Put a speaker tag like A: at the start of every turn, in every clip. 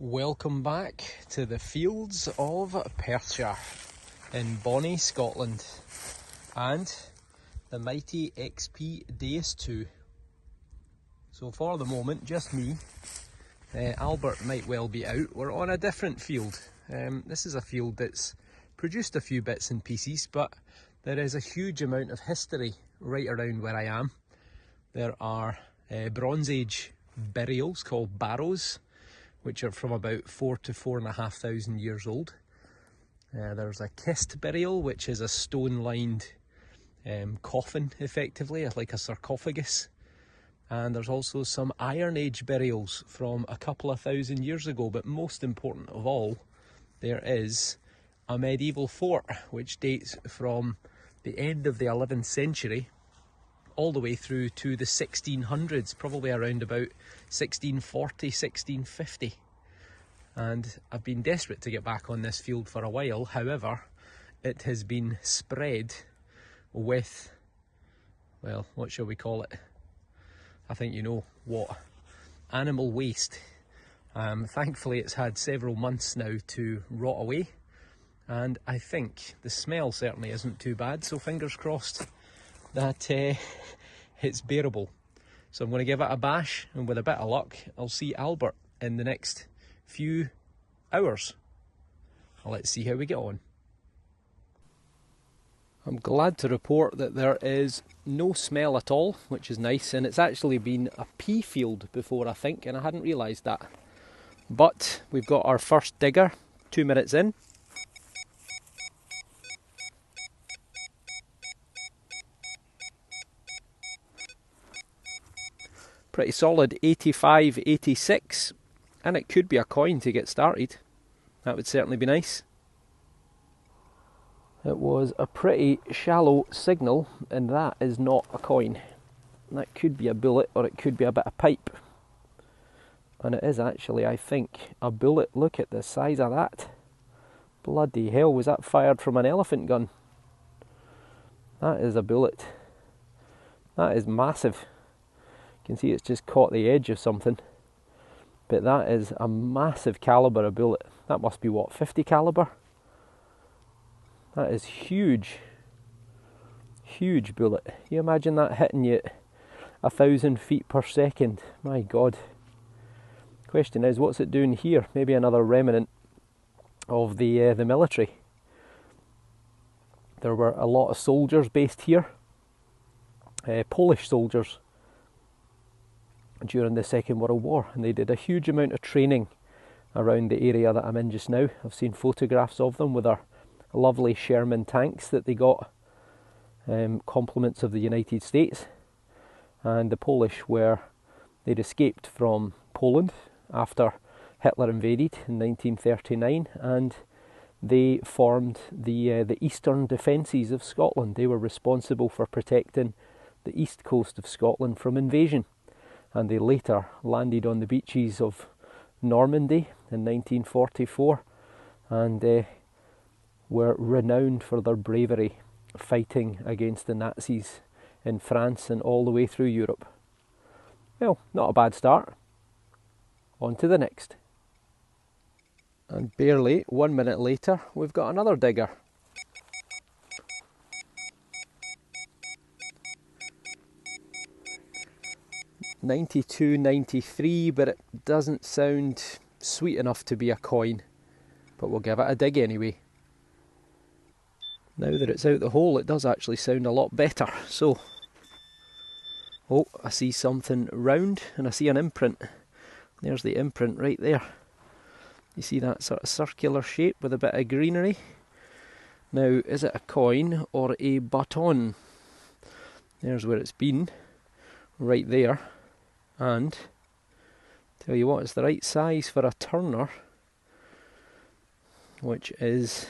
A: Welcome back to the fields of Perthshire in bonnie Scotland and the mighty XP DEUS II. So for the moment, just me. Albert might well be out. We're on a different field. This is a field that's produced a few bits and pieces, but there is a huge amount of history right around where I am. There are Bronze Age burials called barrows, which are from about 4,000 to 4,500 years old. There's a kist burial, which is a stone-lined coffin, effectively, like a sarcophagus. And there's also some Iron Age burials from a couple of thousand years ago. But most important of all, there is a medieval fort, which dates from the end of the 11th century all the way through to the 1600s, probably around about 1640, 1650. And I've been desperate to get back on this field for a while. However, it has been spread with, well, what shall we call it? I think you know what. Animal waste. Thankfully it's had several months now to rot away, and I think the smell certainly isn't too bad, so fingers crossed that it's bearable. So I'm going to give it a bash, and with a bit of luck I'll see Albert in the next few hours. Let's see how we get on. I'm glad to report that there is no smell at all, which is nice, and it's actually been a pea field before, I think, and I hadn't realised that. But we've got our first digger 2 minutes in. Pretty solid 85, 86, and it could be a coin to get started. That would certainly be nice. It was a pretty shallow signal, and that is not a coin. That could be a bullet, or it could be a bit of pipe. And it is actually, I think, a bullet. Look at the size of that. Bloody hell, was that fired from an elephant gun? That is a bullet. That is massive. You can see it's just caught the edge of something. But that is a massive calibre of bullet. That must be what, 50 calibre? That is huge. Huge bullet. You imagine that hitting you at 1,000 feet per second. My God. Question is, what's it doing here? Maybe another remnant of the military. There were a lot of soldiers based here. Polish soldiers during the Second World War, and they did a huge amount of training around the area that I'm in just now. I've seen photographs of them with their lovely Sherman tanks that they got, compliments of the United States. And the Polish they'd escaped from Poland after Hitler invaded in 1939, and they formed the Eastern Defences of Scotland. They were responsible for protecting the east coast of Scotland from invasion. And they later landed on the beaches of Normandy in 1944 and were renowned for their bravery fighting against the Nazis in France and all the way through Europe. Well, not a bad start. On to the next. And barely 1 minute later, we've got another digger. $92, $93, but it doesn't sound sweet enough to be a coin. But we'll give it a dig anyway. Now that it's out the hole, it does actually sound a lot better. So, oh, I see something round, and I see an imprint. There's the imprint right there. You see that sort of circular shape with a bit of greenery? Now, is it a coin or a baton? There's where it's been, right there. And tell you what, it's the right size for a turner, which is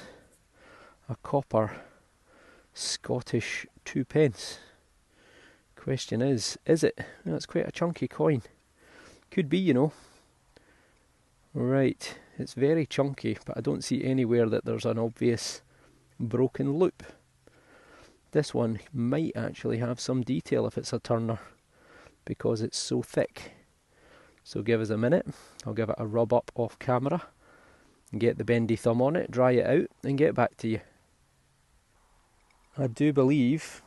A: a copper Scottish 2p. Question is it? Well, it's quite a chunky coin. Could be, you know. Right, it's very chunky, but I don't see anywhere that there's an obvious broken loop. This one might actually have some detail if it's a turner, because it's so thick. So give us a minute, I'll give it a rub up off camera and get the bendy thumb on it, dry it out and get back to you. I do believe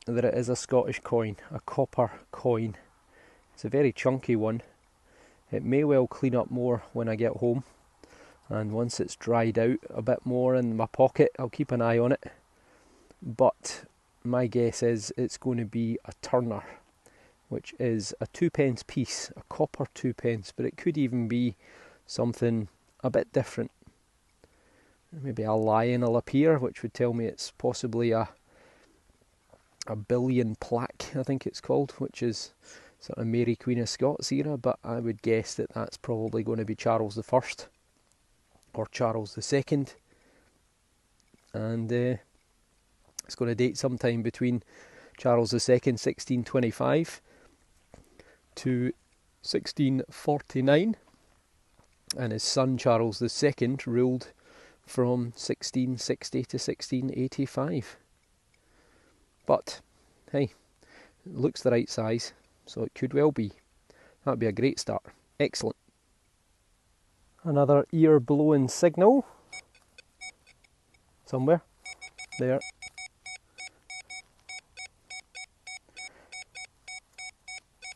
A: that it is a Scottish coin, a copper coin. It's a very chunky one. It may well clean up more when I get home, and once it's dried out a bit more in my pocket, I'll keep an eye on it. But my guess is it's going to be a turner, which is a 2p piece, a copper 2p, but it could even be something a bit different. Maybe a lion will appear, which would tell me it's possibly a billion plaque, I think it's called, which is sort of Mary Queen of Scots era, but I would guess that that's probably going to be Charles I or Charles II, and it's going to date sometime between Charles II 1625 to 1649, and his son Charles II ruled from 1660 to 1685. But hey, it looks the right size, so it could well be. That would be a great start. Excellent. Another ear blowing signal somewhere there.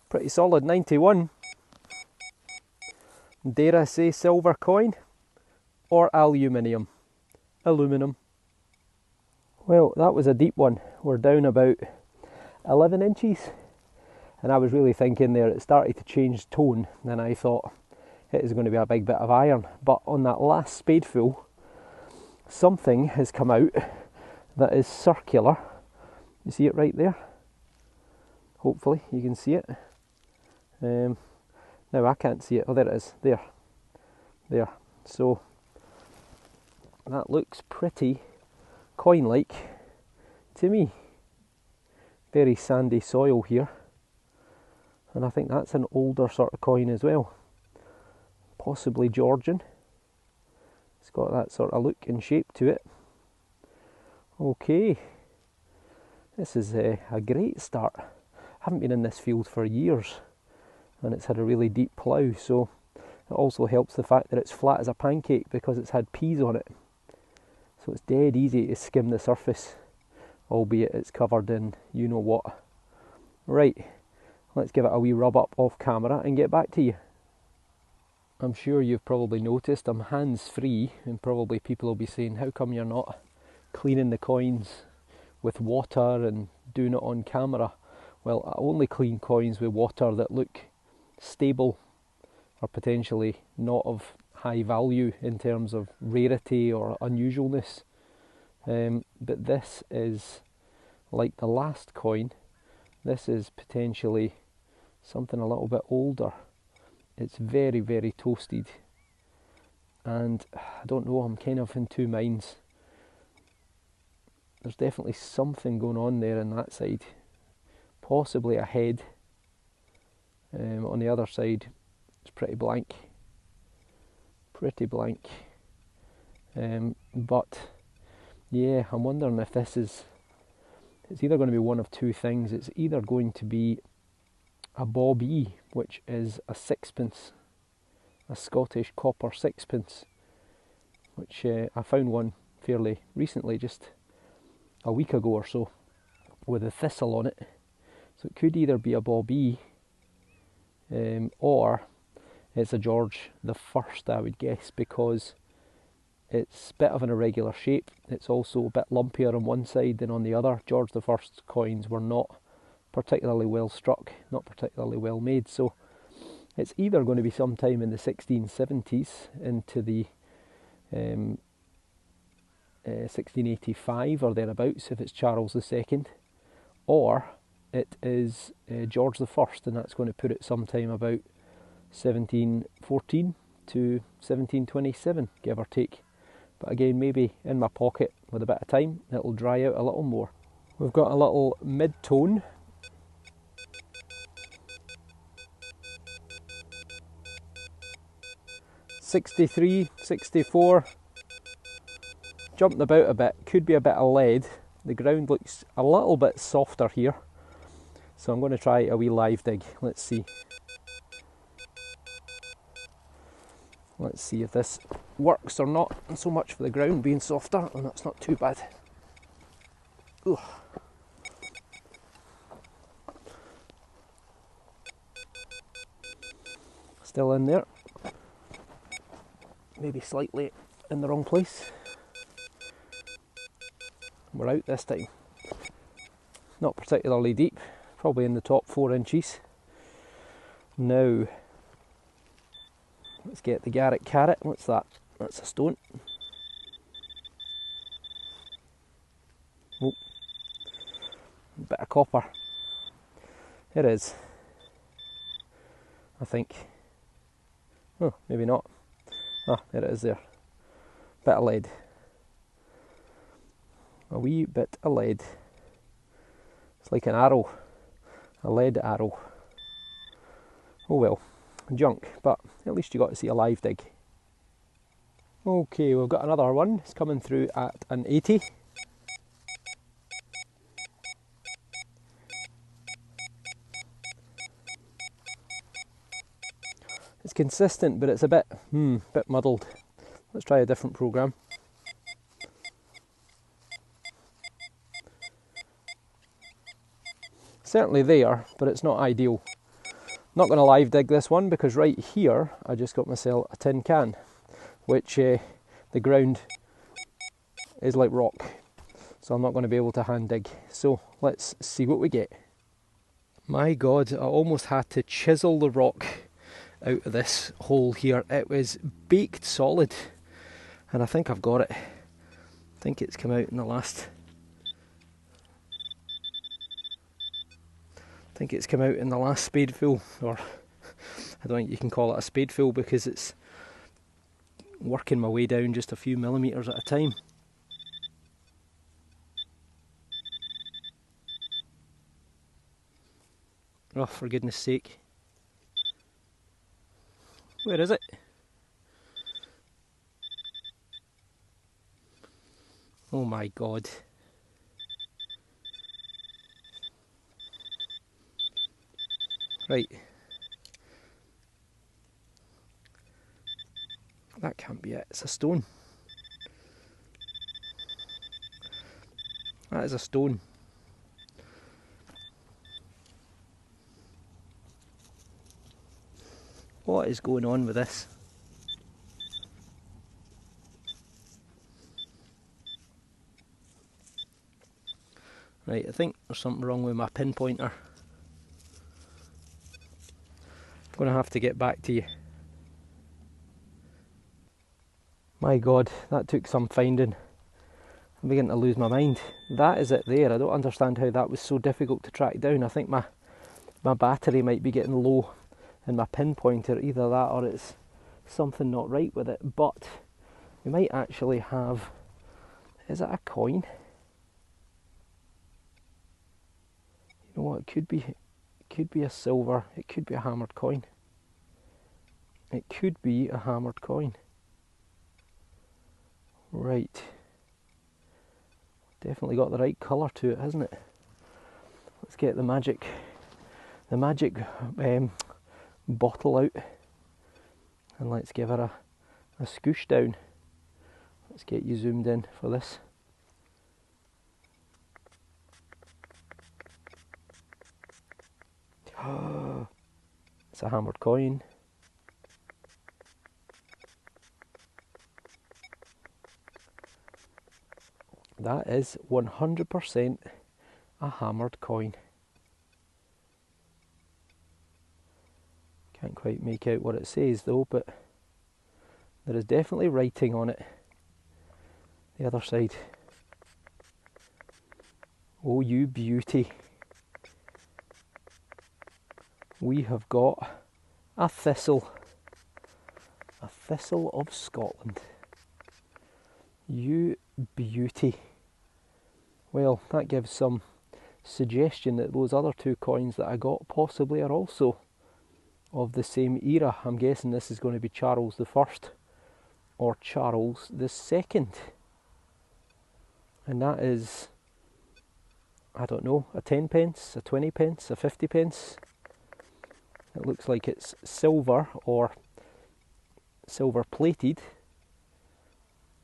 A: Pretty solid 91. Dare I say silver coin or aluminium? Aluminum. Well, that was a deep one. We're down about 11 inches, and I was really thinking there it started to change tone, and I thought it is going to be a big bit of iron. But on that last spadeful, something has come out that is circular. You see it right there? Hopefully you can see it. Now I can't see it. Oh, there it is. There. So that looks pretty coin-like to me. Very sandy soil here, and I think that's an older sort of coin as well, possibly Georgian. It's got that sort of look and shape to it. Okay, this is a great start. I haven't been in this field for years, and it's had a really deep plough, so it also helps the fact that it's flat as a pancake because it's had peas on it. So it's dead easy to skim the surface, albeit it's covered in you know what. Right, let's give it a wee rub up off camera and get back to you. I'm sure you've probably noticed I'm hands free, and probably people will be saying, how come you're not cleaning the coins with water and doing it on camera? Well, I only clean coins with water that look stable or potentially not of high value in terms of rarity or unusualness. But this is like the last coin. This is potentially something a little bit older. It's very, very toasted, and I don't know, I'm kind of in two minds. There's definitely something going on there on that side, possibly a head. On the other side it's pretty blank. But yeah, I'm wondering if this is, it's either going to be one of two things. It's either going to be a Bob E, which is a sixpence, a Scottish copper sixpence, which I found one fairly recently, just a week ago or so, with a thistle on it. So it could either be a Bob E, or it's a George the First, I would guess, because it's a bit of an irregular shape. It's also a bit lumpier on one side than on the other. George the First's coins were not particularly well struck, not particularly well made, so it's either going to be sometime in the 1670s into the 1685 or thereabouts if it's Charles II, or it is George the First, and that's going to put it sometime about 1714 to 1727, give or take. But again, maybe in my pocket with a bit of time it'll dry out a little more. We've got a little mid-tone. '63, '64, jumped about a bit, could be a bit of lead. The ground looks a little bit softer here, so I'm going to try a wee live dig. Let's see. Let's see if this works or not. And so much for the ground being softer, and that's not too bad. Ugh. Still in there. Maybe slightly in the wrong place. We're out this time. Not particularly deep, probably in the top 4 inches. Now, let's get the Garrett carrot. What's that? That's a stone. Oh, bit of copper. It is, I think. Oh, maybe not. Ah, there it is there. Bit of lead. A wee bit of lead. It's like an arrow. A lead arrow. Oh well. Junk, but at least you got to see a live dig. Okay, we've got another one. It's coming through at an 80. It's consistent, but it's a bit muddled. Let's try a different program. Certainly there, but it's not ideal. Not going to live dig this one because right here I just got myself a tin can, which the ground is like rock, so I'm not going to be able to hand dig. So let's see what we get. My God, I almost had to chisel the rock out of this hole here. It was baked solid, and I think I've got it. I think it's come out in the last... I think it's come out in the last spadeful, or I don't think you can call it a spadeful because it's working my way down just a few millimetres at a time. Oh, for goodness sake. Where is it? Oh my God. Right. That can't be it. It's a stone. That is a stone. What is going on with this? Right, I think there's something wrong with my pinpointer. I'm going to have to get back to you. My God, that took some finding. I'm beginning to lose my mind. That is it there. I don't understand how that was so difficult to track down. I think my battery might be getting low in my pinpointer. Either that or it's something not right with it. But we might actually have... Is it a coin? You know what, it could be a silver, it could be a hammered coin. It could be a hammered coin. Right. Definitely got the right colour to it, hasn't it? Let's get the magic bottle out and let's give her a scoosh down. Let's get you zoomed in for this. It's a hammered coin. That is 100% a hammered coin. Can't quite make out what it says though, but there is definitely writing on it. The other side. Oh, you beauty. We have got a thistle. A thistle of Scotland. You beauty. Well, that gives some suggestion that those other two coins that I got possibly are also of the same era. I'm guessing this is going to be Charles I or Charles II. And that is, I don't know, a 10 pence, a 20 pence, a 50 pence. It looks like it's silver or silver plated,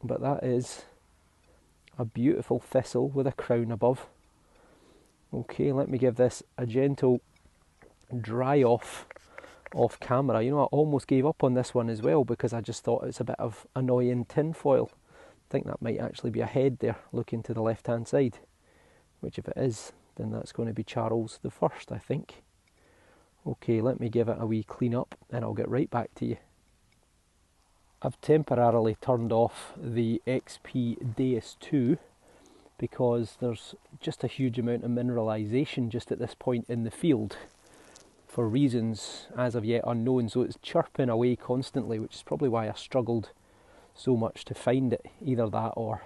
A: but that is a beautiful thistle with a crown above. Okay, let me give this a gentle dry off camera. You know, I almost gave up on this one as well because I just thought it's a bit of annoying tin foil. I think that might actually be a head there looking to the left hand side, which if it is, then that's going to be Charles the First, I think. Okay, let me give it a wee clean up and I'll get right back to you. I've temporarily turned off the XP DEUS II because there's just a huge amount of mineralisation just at this point in the field for reasons as of yet unknown, so it's chirping away constantly, which is probably why I struggled so much to find it. Either that or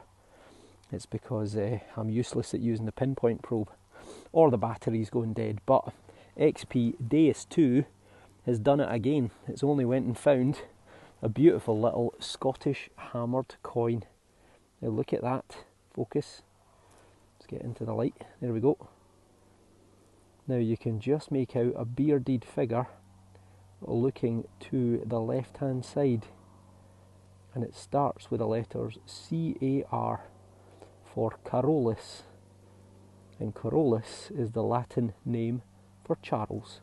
A: it's because I'm useless at using the pinpoint probe or the battery's going dead. But XP DEUS II has done it again. It's only went and found a beautiful little Scottish hammered coin. Now look at that, focus. Let's get into the light, there we go. Now you can just make out a bearded figure looking to the left hand side, and it starts with the letters C-A-R for Carolus, and Carolus is the Latin name for Charles,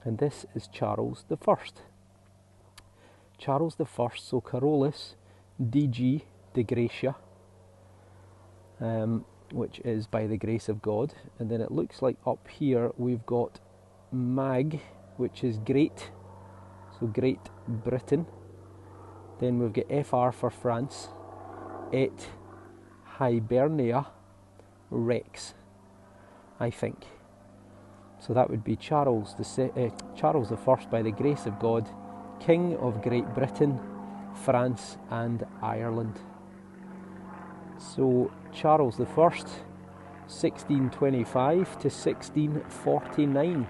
A: and this is Charles the First. Charles the First, so Carolus DG de Gratia, which is by the grace of God. And then it looks like up here we've got Mag, which is great, so Great Britain. Then we've got FR for France, Et Hibernia Rex, I think. So that would be Charles the First by the grace of God, King of Great Britain, France and Ireland. So Charles the First, 1625 to 1649.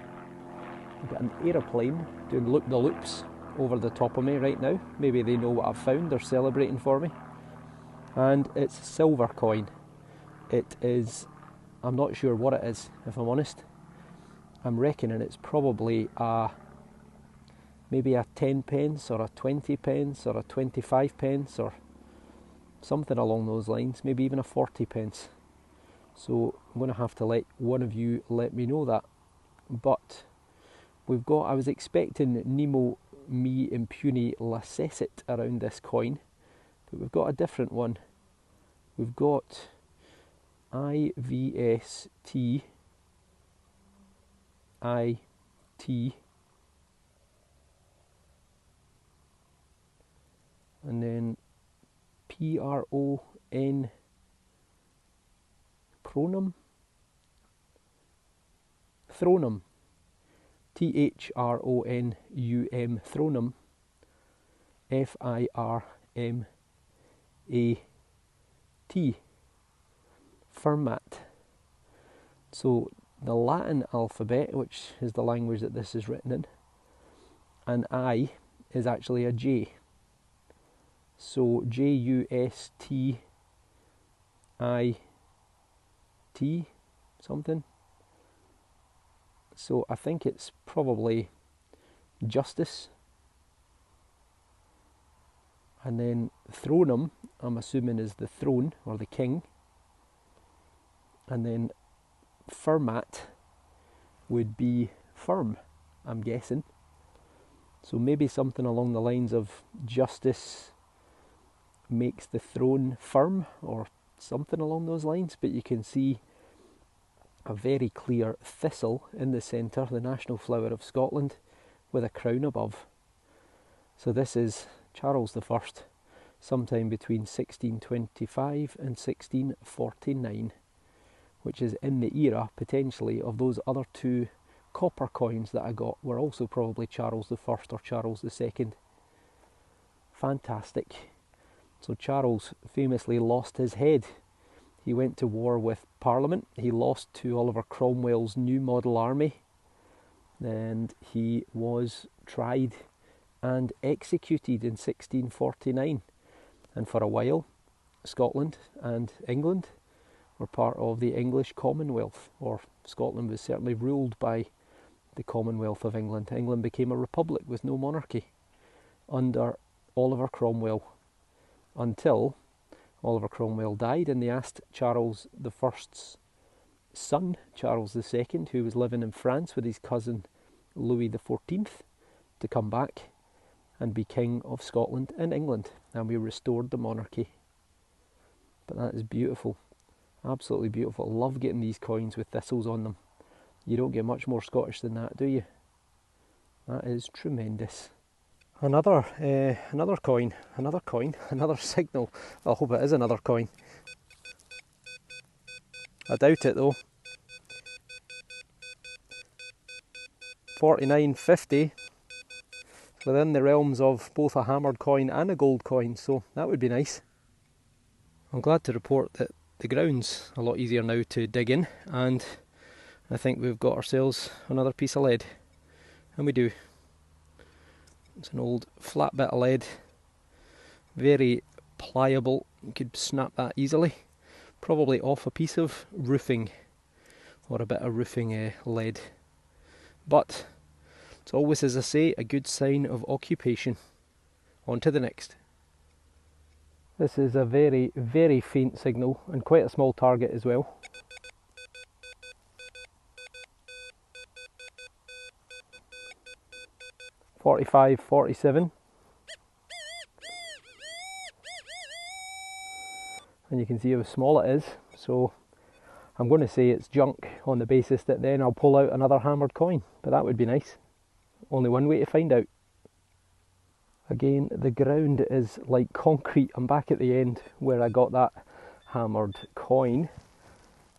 A: I've got an aeroplane doing loop-the-loops over the top of me right now. Maybe they know what I've found, they're celebrating for me. And it's a silver coin. It is, I'm not sure what it is, if I'm honest. I'm reckoning it's probably maybe a 10 pence or a 20 pence or a 25 pence or something along those lines, maybe even a 40 pence. So I'm going to have to let one of you let me know that. But we've got, I was expecting Nemo me impuni lacessit around this coin, but we've got a different one. We've got IVST IT and then PRON Thronum THRONUM Thronum FIRMAT Fermat. So the Latin alphabet, which is the language that this is written in, and I is actually a J. So JUSTIT something. So I think it's probably justice. And then Thronum, I'm assuming, is the throne or the king. And then Fermat would be firm, I'm guessing. So maybe something along the lines of justice makes the throne firm or something along those lines. But you can see a very clear thistle in the centre, the national flower of Scotland, with a crown above. So this is Charles the First, sometime between 1625 and 1649, which is in the era, potentially, of those other two copper coins that I got were also probably Charles the First or Charles the Second. Fantastic. So Charles famously lost his head. He went to war with Parliament. He lost to Oliver Cromwell's new model army. And he was tried and executed in 1649. And for a while, Scotland and England were part of the English Commonwealth, or Scotland was certainly ruled by the Commonwealth of England. England became a republic with no monarchy under Oliver Cromwell, until Oliver Cromwell died, and they asked Charles I's son, Charles II, who was living in France with his cousin Louis XIV, to come back and be King of Scotland and England, and we restored the monarchy. But that is beautiful, absolutely beautiful. I love getting these coins with thistles on them. You don't get much more Scottish than that, do you? That is tremendous. Another coin, another signal. I hope it is another coin. I doubt it though. 49.50, within the realms of both a hammered coin and a gold coin, so that would be nice. I'm glad to report that the ground's a lot easier now to dig in, and I think we've got ourselves another piece of lead, and we do. It's an old flat bit of lead, very pliable. You could snap that easily, probably off a piece of roofing or a bit of roofing lead. But it's always, as I say, a good sign of occupation. On to the next. This is a very, very faint signal and quite a small target as well. .45, 47. And you can see how small it is, so I'm going to say it's junk on the basis that then I'll pull out another hammered coin, but that would be nice. Only one way to find out. Again, the ground is like concrete. I'm back at the end where I got that hammered coin.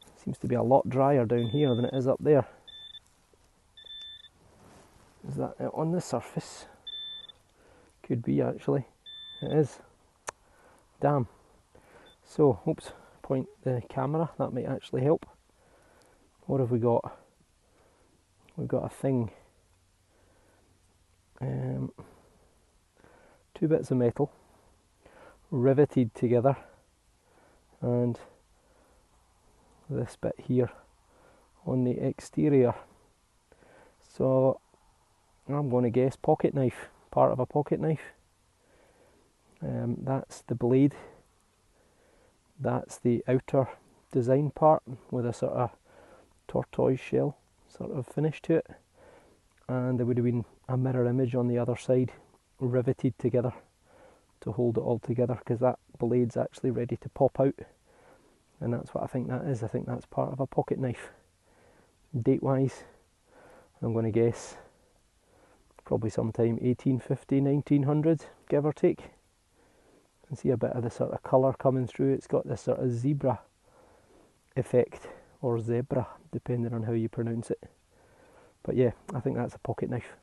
A: It seems to be a lot drier down here than it is up there. Is that on the surface? Could be actually. It is. Damn. So, oops, point the camera, that might actually help. What have we got? We've got a thing. 2 bits of metal riveted together, and this bit here on the exterior. So I'm going to guess pocket knife, part of a pocket knife. That's the blade. That's the outer design part with a sort of tortoise shell sort of finish to it. And there would have been a mirror image on the other side riveted together to hold it all together, because that blade's actually ready to pop out. And that's what I think that is. I think that's part of a pocket knife. Date wise, I'm going to guess probably sometime 1850, 1900, give or take. You can see a bit of the sort of colour coming through. It's got this sort of zebra effect, or zebra, depending on how you pronounce it. But yeah, I think that's a pocket knife.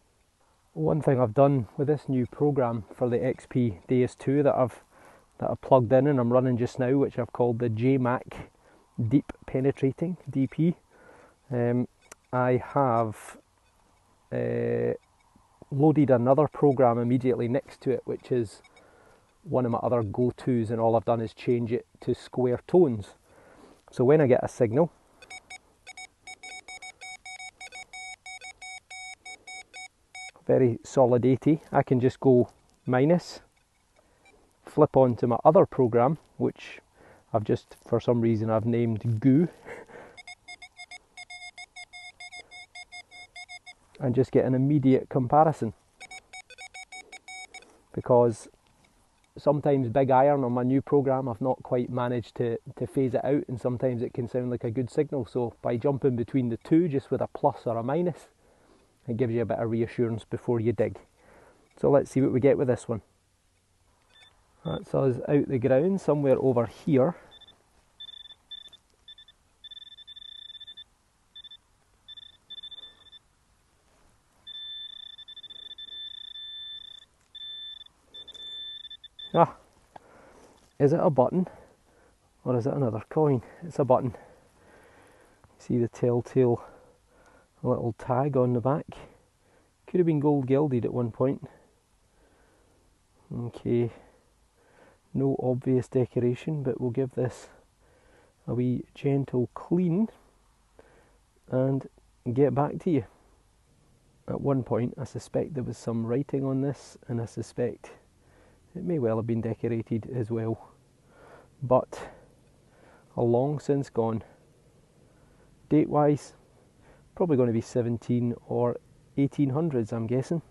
A: One thing I've done with this new program for the XP DEUS II that I've plugged in and I'm running just now, which I've called the JMac Deep Penetrating DP. I have loaded another program immediately next to it, which is one of my other go-tos, and all I've done is change it to square tones. So when I get a signal, very solid 80, I can just go minus, flip on to my other program, which I've just, for some reason, I've named Goo, and just get an immediate comparison. Because sometimes big iron on my new program, I've not quite managed to phase it out, and sometimes it can sound like a good signal. So by jumping between the two, just with a plus or a minus, it gives you a bit of reassurance before you dig. So let's see what we get with this one. That's us out the ground, somewhere over here. Ah, is it a button or is it another coin? It's a button. See the telltale little tag on the back. Could have been gold gilded at one point. Okay, no obvious decoration, but we'll give this a wee gentle clean and get back to you. At one point I suspect there was some writing on this, and I suspect It may well have been decorated as well, but are long since gone. Date wise, probably going to be 17 or 1800s, I'm guessing.